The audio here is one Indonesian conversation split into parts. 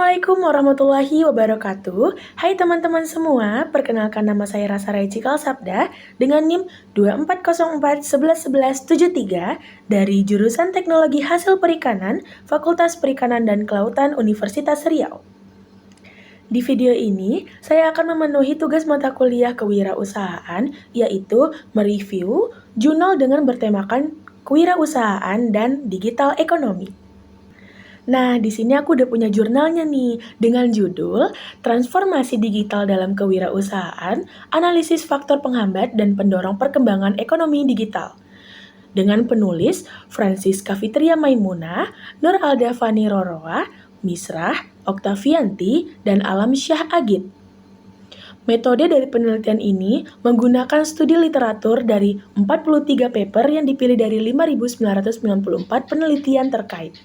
Assalamualaikum warahmatullahi wabarakatuh. Hai teman-teman semua, perkenalkan nama saya Rasa Cikal Sabda dengan NIM 2404111173 dari jurusan Teknologi Hasil Perikanan, Fakultas Perikanan dan Kelautan Universitas Riau. Di video ini, saya akan memenuhi tugas mata kuliah kewirausahaan, yaitu mereview jurnal dengan bertemakan kewirausahaan dan digital ekonomi. Nah, di sini aku udah punya jurnalnya nih, dengan judul Transformasi Digital dalam Kewirausahaan, Analisis Faktor Penghambat dan Pendorong Perkembangan Ekonomi Digital. Dengan penulis Francisca Fitria Maimunah, Nur Aldavani Roroa, Misrah, Oktavianti, dan Alam Syah Agit. Metode dari penelitian ini menggunakan studi literatur dari 43 paper yang dipilih dari 5.994 penelitian terkait.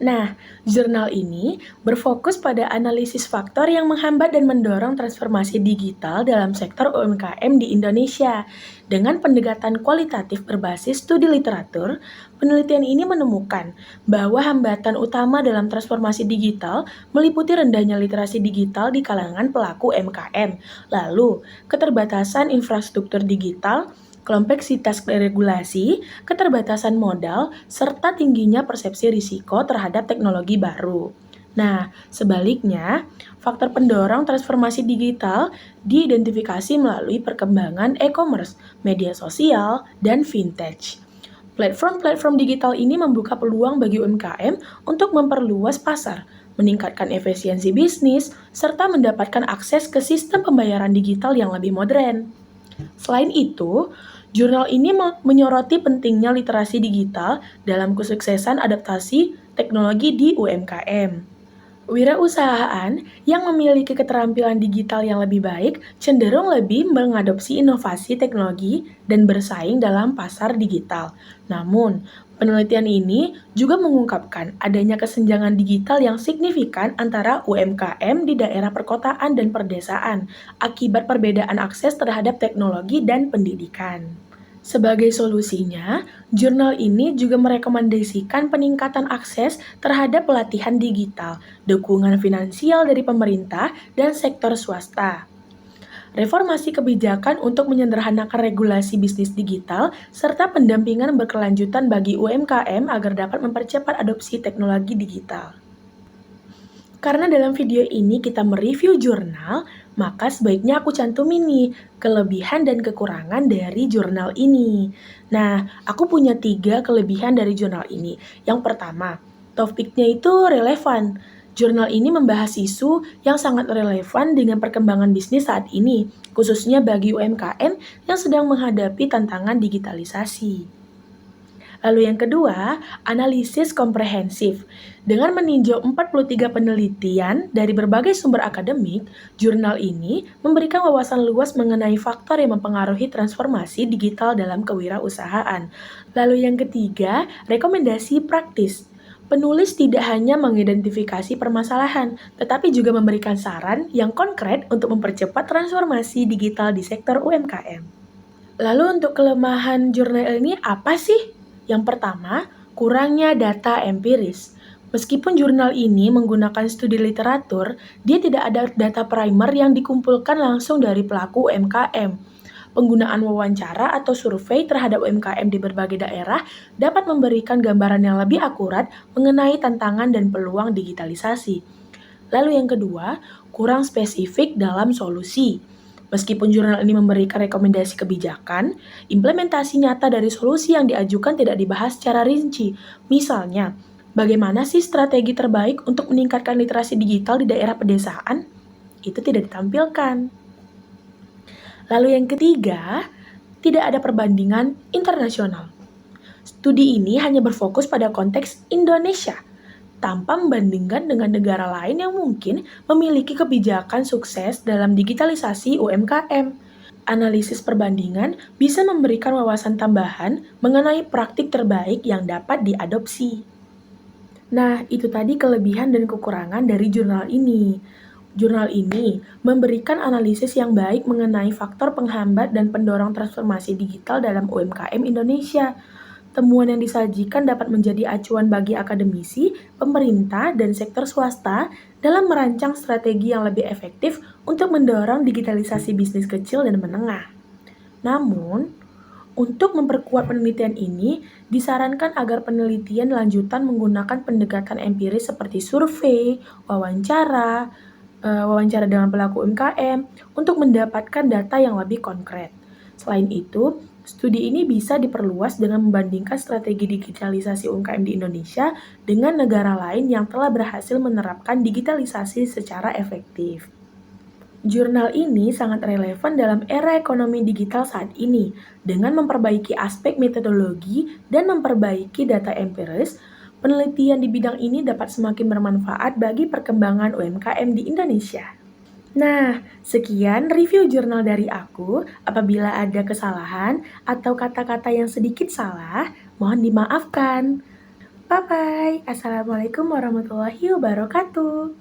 Nah, jurnal ini berfokus pada analisis faktor yang menghambat dan mendorong transformasi digital dalam sektor UMKM di Indonesia. Dengan pendekatan kualitatif berbasis studi literatur, penelitian ini menemukan bahwa hambatan utama dalam transformasi digital meliputi rendahnya literasi digital di kalangan pelaku UMKM, lalu keterbatasan infrastruktur digital, kompleksitas regulasi, keterbatasan modal, serta tingginya persepsi risiko terhadap teknologi baru. Nah, sebaliknya, faktor pendorong transformasi digital diidentifikasi melalui perkembangan e-commerce, media sosial, dan vintage. Platform-platform digital ini membuka peluang bagi UMKM untuk memperluas pasar, meningkatkan efisiensi bisnis, serta mendapatkan akses ke sistem pembayaran digital yang lebih modern. Selain itu, jurnal ini menyoroti pentingnya literasi digital dalam kesuksesan adaptasi teknologi di UMKM. Wirausahaan yang memiliki keterampilan digital yang lebih baik cenderung lebih mengadopsi inovasi teknologi dan bersaing dalam pasar digital. Namun, penelitian ini juga mengungkapkan adanya kesenjangan digital yang signifikan antara UMKM di daerah perkotaan dan perdesaan akibat perbedaan akses terhadap teknologi dan pendidikan. Sebagai solusinya, jurnal ini juga merekomendasikan peningkatan akses terhadap pelatihan digital, dukungan finansial dari pemerintah dan sektor swasta, reformasi kebijakan untuk menyederhanakan regulasi bisnis digital, serta pendampingan berkelanjutan bagi UMKM agar dapat mempercepat adopsi teknologi digital. Karena dalam video ini kita mereview jurnal, maka sebaiknya aku cantumin nih kelebihan dan kekurangan dari jurnal ini. Nah, aku punya 3 kelebihan dari jurnal ini. Yang pertama, topiknya itu relevan. Jurnal ini membahas isu yang sangat relevan dengan perkembangan bisnis saat ini, khususnya bagi UMKM yang sedang menghadapi tantangan digitalisasi. Lalu yang kedua, analisis komprehensif. Dengan meninjau 43 penelitian dari berbagai sumber akademik, jurnal ini memberikan wawasan luas mengenai faktor yang mempengaruhi transformasi digital dalam kewirausahaan. Lalu yang ketiga, rekomendasi praktis. Penulis tidak hanya mengidentifikasi permasalahan, tetapi juga memberikan saran yang konkret untuk mempercepat transformasi digital di sektor UMKM. Lalu untuk kelemahan jurnal ini apa sih? Yang pertama, kurangnya data empiris. Meskipun jurnal ini menggunakan studi literatur, dia tidak ada data primer yang dikumpulkan langsung dari pelaku UMKM. Penggunaan wawancara atau survei terhadap UMKM di berbagai daerah dapat memberikan gambaran yang lebih akurat mengenai tantangan dan peluang digitalisasi. Lalu yang kedua, kurang spesifik dalam solusi. Meskipun jurnal ini memberikan rekomendasi kebijakan, implementasi nyata dari solusi yang diajukan tidak dibahas secara rinci. Misalnya, bagaimana sih strategi terbaik untuk meningkatkan literasi digital di daerah pedesaan? Itu tidak ditampilkan. Lalu yang ketiga, tidak ada perbandingan internasional. Studi ini hanya berfokus pada konteks Indonesia, tanpa membandingkan dengan negara lain yang mungkin memiliki kebijakan sukses dalam digitalisasi UMKM. Analisis perbandingan bisa memberikan wawasan tambahan mengenai praktik terbaik yang dapat diadopsi. Nah, itu tadi kelebihan dan kekurangan dari jurnal ini. Jurnal ini memberikan analisis yang baik mengenai faktor penghambat dan pendorong transformasi digital dalam UMKM Indonesia. Temuan yang disajikan dapat menjadi acuan bagi akademisi, pemerintah, dan sektor swasta dalam merancang strategi yang lebih efektif untuk mendorong digitalisasi bisnis kecil dan menengah. Namun, untuk memperkuat penelitian ini, disarankan agar penelitian lanjutan menggunakan pendekatan empiris seperti survei, wawancara dengan pelaku UMKM untuk mendapatkan data yang lebih konkret. Selain itu, studi ini bisa diperluas dengan membandingkan strategi digitalisasi UMKM di Indonesia dengan negara lain yang telah berhasil menerapkan digitalisasi secara efektif. Jurnal ini sangat relevan dalam era ekonomi digital saat ini, dengan memperbaiki aspek metodologi dan memperbaiki data empiris. Penelitian di bidang ini dapat semakin bermanfaat bagi perkembangan UMKM di Indonesia. Nah, sekian review jurnal dari aku. Apabila ada kesalahan atau kata-kata yang sedikit salah, mohon dimaafkan. Bye-bye. Assalamualaikum warahmatullahi wabarakatuh.